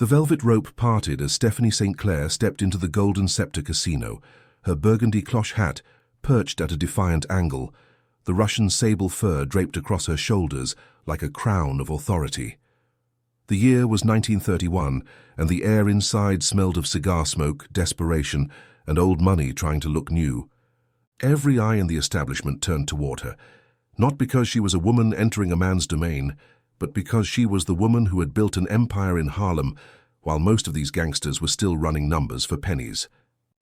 The velvet rope parted as Stephanie St. Clair stepped into the Golden Scepter Casino, her burgundy cloche hat perched at a defiant angle, the Russian sable fur draped across her shoulders like a crown of authority. The year was 1931, and the air inside smelled of cigar smoke, desperation, and old money trying to look new. Every eye in the establishment turned toward her, not because she was a woman entering a man's domain, but because she was the woman who had built an empire in Harlem while most of these gangsters were still running numbers for pennies.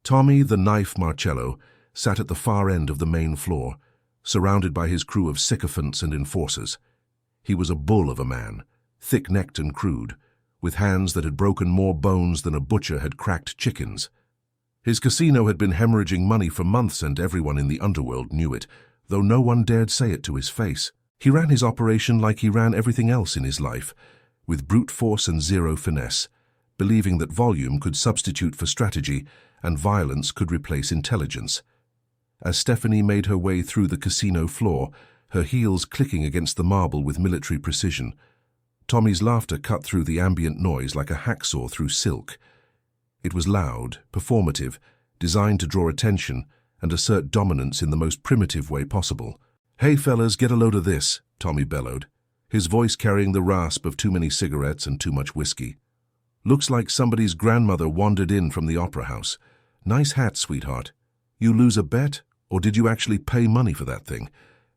Tommy the Knife Marcello sat at the far end of the main floor, surrounded by his crew of sycophants and enforcers. He was a bull of a man, thick-necked and crude, with hands that had broken more bones than a butcher had cracked chickens. His casino had been hemorrhaging money for months, and everyone in the underworld knew it, though no one dared say it to his face. He ran his operation like he ran everything else in his life, with brute force and zero finesse, believing that volume could substitute for strategy and violence could replace intelligence. As Stephanie made her way through the casino floor, her heels clicking against the marble with military precision, Tommy's laughter cut through the ambient noise like a hacksaw through silk. It was loud, performative, designed to draw attention and assert dominance in the most primitive way possible. "Hey fellas, get a load of this," Tommy bellowed, his voice carrying the rasp of too many cigarettes and too much whiskey. "Looks like somebody's grandmother wandered in from the opera house. Nice hat, sweetheart. You lose a bet, or did you actually pay money for that thing?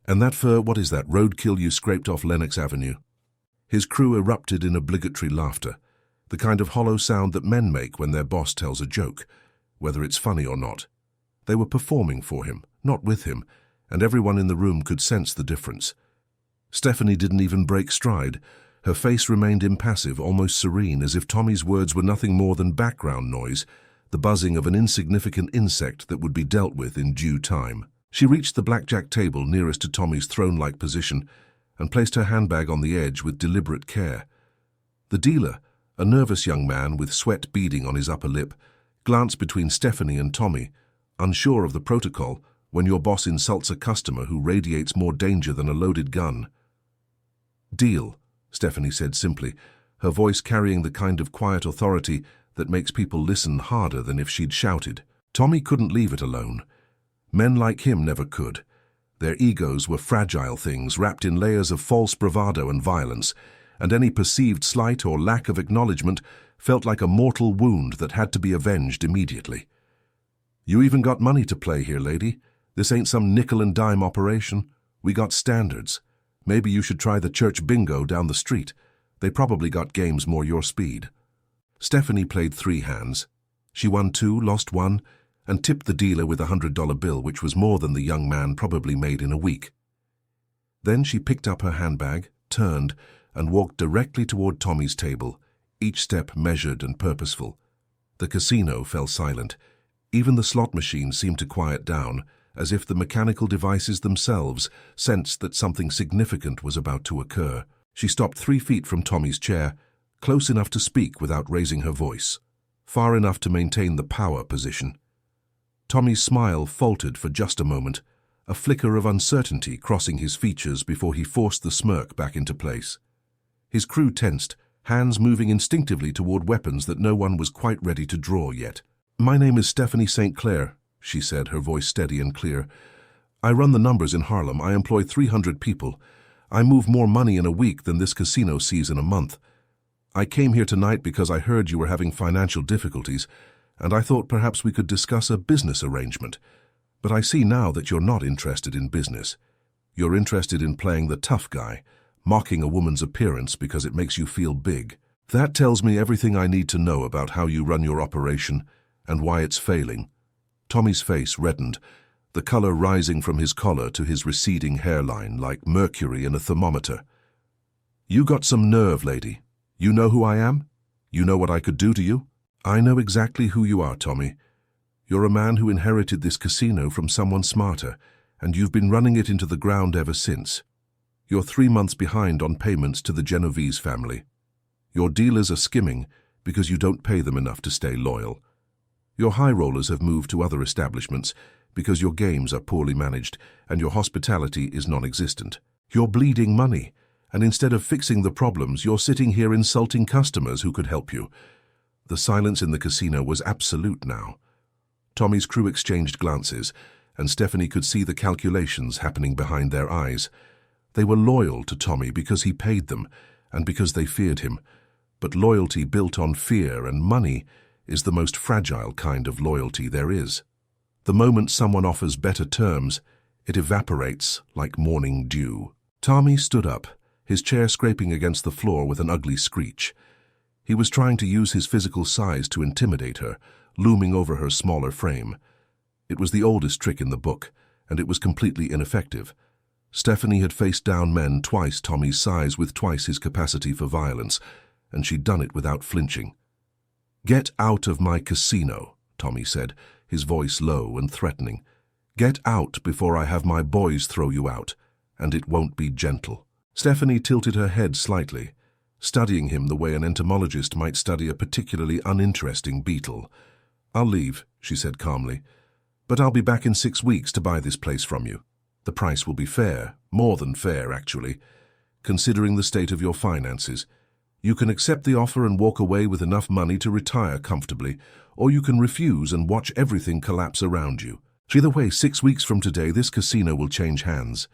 And that for, what is that, roadkill you scraped off Lenox Avenue?" His crew erupted in obligatory laughter, the kind of hollow sound that men make when their boss tells a joke, whether it's funny or not. They were performing for him, not with him, and everyone in the room could sense the difference. Stephanie didn't even break stride. Her face remained impassive, almost serene, as if Tommy's words were nothing more than background noise, the buzzing of an insignificant insect that would be dealt with in due time. She reached the blackjack table nearest to Tommy's throne-like position and placed her handbag on the edge with deliberate care. The dealer, a nervous young man with sweat beading on his upper lip, glanced between Stephanie and Tommy, unsure of the protocol when your boss insults a customer who radiates more danger than a loaded gun. "Deal," Stephanie said simply, her voice carrying the kind of quiet authority that makes people listen harder than if she'd shouted. Tommy couldn't leave it alone. Men like him never could. Their egos were fragile things wrapped in layers of false bravado and violence, and any perceived slight or lack of acknowledgement felt like a mortal wound that had to be avenged immediately. "You even got money to play here, lady. This ain't some nickel-and-dime operation. We got standards. Maybe you should try the church bingo down the street. They probably got games more your speed." Stephanie played 3 hands. She won 2, lost 1, and tipped the dealer with a $100 bill, which was more than the young man probably made in a week. Then she picked up her handbag, turned, and walked directly toward Tommy's table, each step measured and purposeful. The casino fell silent. Even the slot machine seemed to quiet down, as if the mechanical devices themselves sensed that something significant was about to occur. She stopped 3 feet from Tommy's chair, close enough to speak without raising her voice, far enough to maintain the power position. Tommy's smile faltered for just a moment, a flicker of uncertainty crossing his features before he forced the smirk back into place. His crew tensed, hands moving instinctively toward weapons that no one was quite ready to draw yet. "My name is Stephanie St. Clair," she said, her voice steady and clear. "I run the numbers in Harlem. I employ 300 people. I move more money in a week than this casino sees in a month. I came here tonight because I heard you were having financial difficulties, and I thought perhaps we could discuss a business arrangement. But I see now that you're not interested in business. You're interested in playing the tough guy, mocking a woman's appearance because it makes you feel big. That tells me everything I need to know about how you run your operation and why it's failing." Tommy's face reddened, the color rising from his collar to his receding hairline like mercury in a thermometer. "You got some nerve, lady. You know who I am? You know what I could do to you?" "I know exactly who you are, Tommy. You're a man who inherited this casino from someone smarter, and you've been running it into the ground ever since. You're 3 months behind on payments to the Genovese family. Your dealers are skimming because you don't pay them enough to stay loyal. Your high rollers have moved to other establishments because your games are poorly managed and your hospitality is non-existent. You're bleeding money, And instead of fixing the problems, you're sitting here insulting customers who could help you." The silence in the casino was absolute now. Tommy's crew exchanged glances, and Stephanie could see the calculations happening behind their eyes. They were loyal to Tommy because he paid them, and because they feared him. But loyalty built on fear and money is the most fragile kind of loyalty there is. The moment someone offers better terms, it evaporates like morning dew. Tommy stood up, his chair scraping against the floor with an ugly screech. He was trying to use his physical size to intimidate her, looming over her smaller frame. It was the oldest trick in the book, and it was completely ineffective. Stephanie had faced down men twice Tommy's size with twice his capacity for violence, and she'd done it without flinching. "Get out of my casino," Tommy said, his voice low and threatening. "Get out before I have my boys throw you out, and it won't be gentle." Stephanie tilted her head slightly, studying him the way an entomologist might study a particularly uninteresting beetle. "I'll leave," she said calmly, "but I'll be back in 6 weeks to buy this place from you. The price will be fair, more than fair, actually, considering the state of your finances. You can accept the offer and walk away with enough money to retire comfortably, or you can refuse and watch everything collapse around you. Either way, 6 weeks from today, this casino will change hands."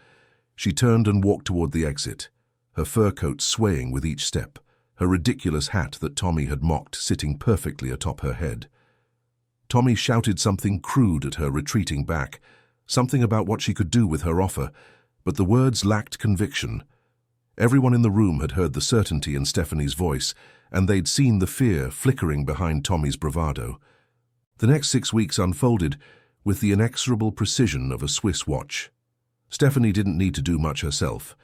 She turned and walked toward the exit, her fur coat swaying with each step, her ridiculous hat that Tommy had mocked sitting perfectly atop her head. Tommy shouted something crude at her retreating back, something about what she could do with her offer, but the words lacked conviction. Everyone in the room had heard the certainty in Stephanie's voice, and they'd seen the fear flickering behind Tommy's bravado. The next 6 weeks unfolded with the inexorable precision of a Swiss watch. Stephanie didn't need to do much herself.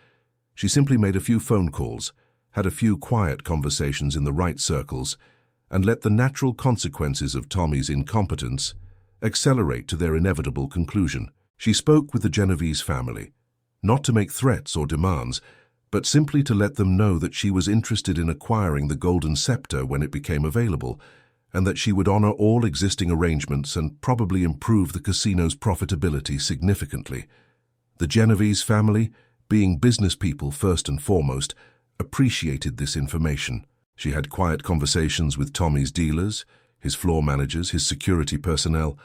She simply made a few phone calls, had a few quiet conversations in the right circles, and let the natural consequences of Tommy's incompetence accelerate to their inevitable conclusion. She spoke with the Genovese family, not to make threats or demands, but simply to let them know that she was interested in acquiring the golden scepter when it became available, and that she would honor all existing arrangements and probably improve the casino's profitability significantly. The Genovese family, being business people first and foremost, appreciated this information. She had quiet conversations with Tommy's dealers, his floor managers, his security personnel.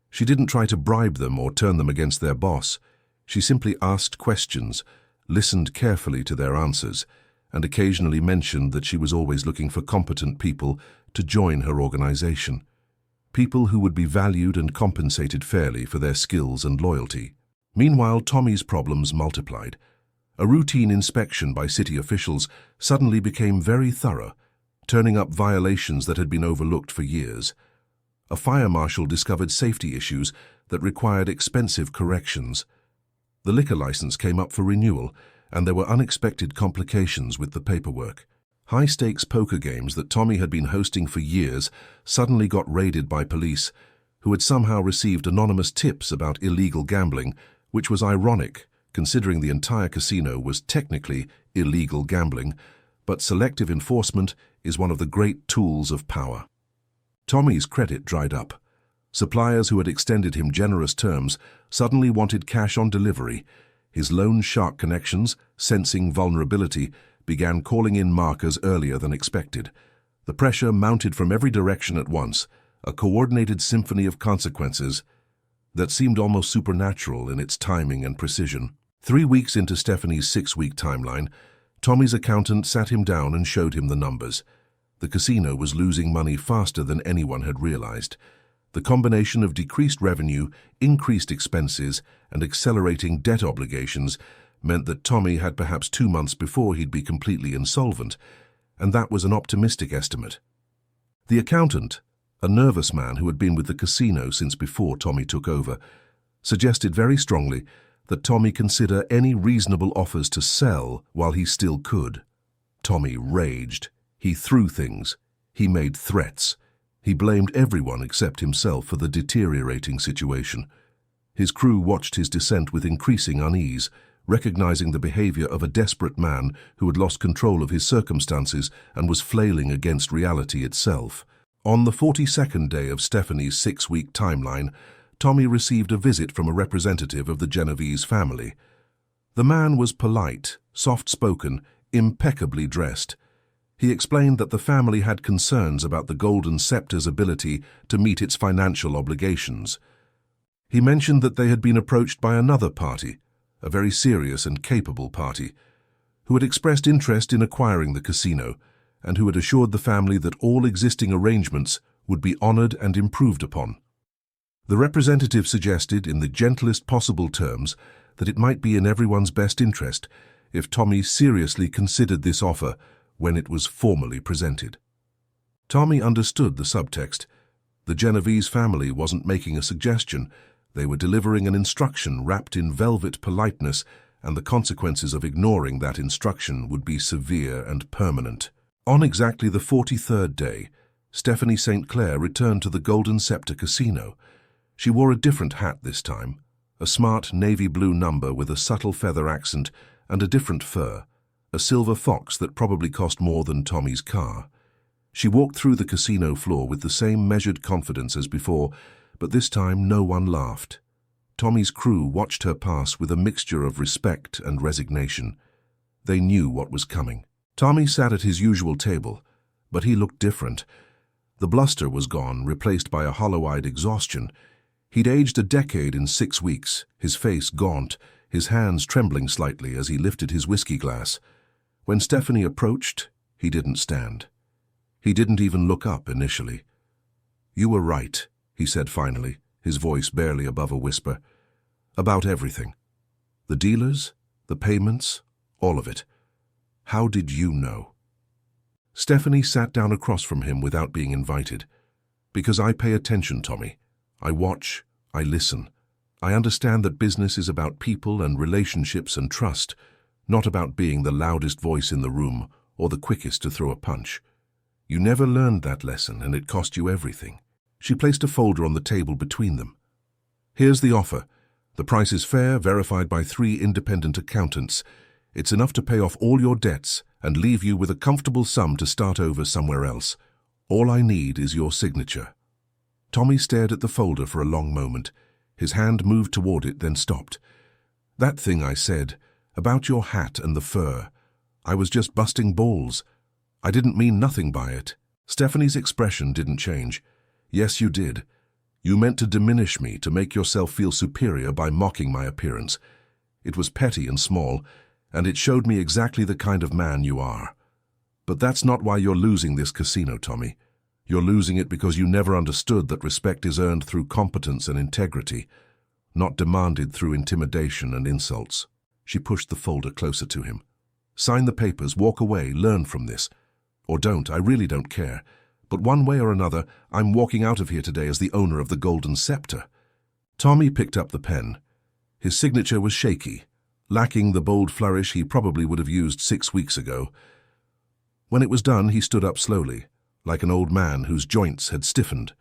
She didn't try to bribe them or turn them against their boss. She simply asked questions, listened carefully to their answers, and occasionally mentioned that she was always looking for competent people to join her organization. People who would be valued and compensated fairly for their skills and loyalty. Meanwhile, Tommy's problems multiplied. A routine inspection by city officials suddenly became very thorough, turning up violations that had been overlooked for years. A fire marshal discovered safety issues that required expensive corrections. The liquor license came up for renewal, and there were unexpected complications with the paperwork. High-stakes poker games that Tommy had been hosting for years suddenly got raided by police, who had somehow received anonymous tips about illegal gambling, which was ironic, considering the entire casino was technically illegal gambling, but selective enforcement is one of the great tools of power. Tommy's credit dried up. Suppliers who had extended him generous terms suddenly wanted cash on delivery. His loan shark connections, sensing vulnerability, began calling in markers earlier than expected. The pressure mounted from every direction at once, a coordinated symphony of consequences that seemed almost supernatural in its timing and precision. 3 weeks into Stephanie's 6-week timeline, Tommy's accountant sat him down and showed him the numbers. The casino was losing money faster than anyone had realized. The combination of decreased revenue, increased expenses, and accelerating debt obligations meant that Tommy had perhaps 2 months before he'd be completely insolvent, and that was an optimistic estimate. The accountant, a nervous man who had been with the casino since before Tommy took over, suggested very strongly that Tommy consider any reasonable offers to sell while he still could. Tommy raged. He threw things. He made threats. He blamed everyone except himself for the deteriorating situation. His crew watched his descent with increasing unease, recognizing the behavior of a desperate man who had lost control of his circumstances and was flailing against reality itself. On the 42nd day of Stephanie's 6-week timeline, Tommy received a visit from a representative of the Genovese family. The man was polite, soft-spoken, impeccably dressed. He explained that the family had concerns about the Golden Scepter's ability to meet its financial obligations. He mentioned that they had been approached by another party, a very serious and capable party, who had expressed interest in acquiring the casino and who had assured the family that all existing arrangements would be honored and improved upon. The representative suggested, in the gentlest possible terms, that it might be in everyone's best interest if Tommy seriously considered this offer when it was formally presented. Tommy understood the subtext. The Genovese family wasn't making a suggestion. They were delivering an instruction wrapped in velvet politeness, and the consequences of ignoring that instruction would be severe and permanent. On exactly the 43rd day, Stephanie St. Clair returned to the Golden Scepter Casino. She wore a different hat this time, a smart navy blue number with a subtle feather accent and a different fur, a silver fox that probably cost more than Tommy's car. She walked through the casino floor with the same measured confidence as before, but this time no one laughed. Tommy's crew watched her pass with a mixture of respect and resignation. They knew what was coming. Tommy sat at his usual table, but he looked different. The bluster was gone, replaced by a hollow-eyed exhaustion. He'd aged a decade in 6 weeks, his face gaunt, his hands trembling slightly as he lifted his whiskey glass. When Stephanie approached, he didn't stand. He didn't even look up initially. "You were right," he said finally, his voice barely above a whisper. "About everything. The dealers, the payments, all of it. How did you know?" Stephanie sat down across from him without being invited. "Because I pay attention, Tommy. I watch, I listen. I understand that business is about people and relationships and trust, not about being the loudest voice in the room or the quickest to throw a punch. You never learned that lesson, and it cost you everything." She placed a folder on the table between them. "Here's the offer. The price is fair, verified by 3 independent accountants. It's enough to pay off all your debts and leave you with a comfortable sum to start over somewhere else. All I need is your signature." Tommy stared at the folder for a long moment. His hand moved toward it, then stopped. "That thing I said, about your hat and the fur, I was just busting balls. I didn't mean nothing by it." Stephanie's expression didn't change. "Yes, you did. You meant to diminish me, to make yourself feel superior by mocking my appearance. It was petty and small, and it showed me exactly the kind of man you are. But that's not why you're losing this casino, Tommy. You're losing it because you never understood that respect is earned through competence and integrity, not demanded through intimidation and insults." She pushed the folder closer to him. "Sign the papers, walk away, learn from this. Or don't, I really don't care. But one way or another, I'm walking out of here today as the owner of the Golden Scepter." Tommy picked up the pen. His signature was shaky, lacking the bold flourish he probably would have used 6 weeks ago. When it was done, he stood up slowly, like an old man whose joints had stiffened.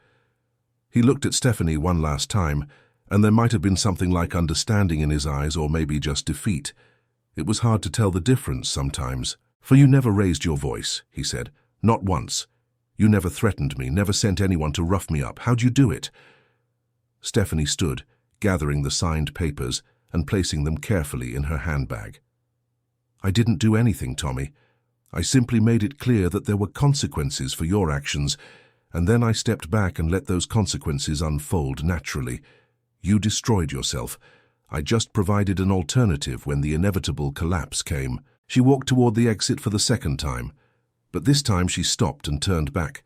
He looked at Stephanie one last time, and there might have been something like understanding in his eyes, or maybe just defeat. It was hard to tell the difference sometimes. "For you never raised your voice," he said. "Not once. You never threatened me, never sent anyone to rough me up. How'd you do it?" Stephanie stood, gathering the signed papers and placing them carefully in her handbag. "I didn't do anything, Tommy. I simply made it clear that there were consequences for your actions, and then I stepped back and let those consequences unfold naturally. You destroyed yourself. I just provided an alternative when the inevitable collapse came." She walked toward the exit for the second time, but this time she stopped and turned back.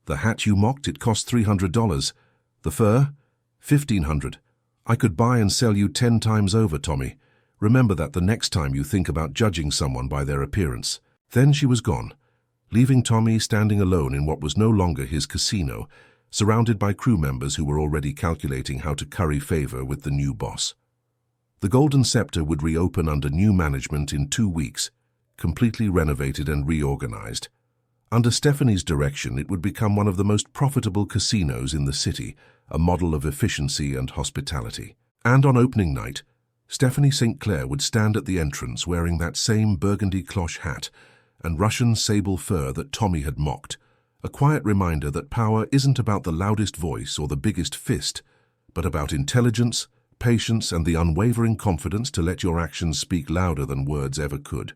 "The hat you mocked, it cost $300. The fur? $1,500. I could buy and sell you 10 times over, Tommy. Remember that the next time you think about judging someone by their appearance." Then she was gone, leaving Tommy standing alone in what was no longer his casino, surrounded by crew members who were already calculating how to curry favor with the new boss. The Golden Scepter would reopen under new management in 2 weeks, completely renovated and reorganized. Under Stephanie's direction, it would become one of the most profitable casinos in the city, a model of efficiency and hospitality. And on opening night, Stephanie St. Clair would stand at the entrance wearing that same burgundy cloche hat and Russian sable fur that Tommy had mocked, a quiet reminder that power isn't about the loudest voice or the biggest fist, but about intelligence, patience, and the unwavering confidence to let your actions speak louder than words ever could.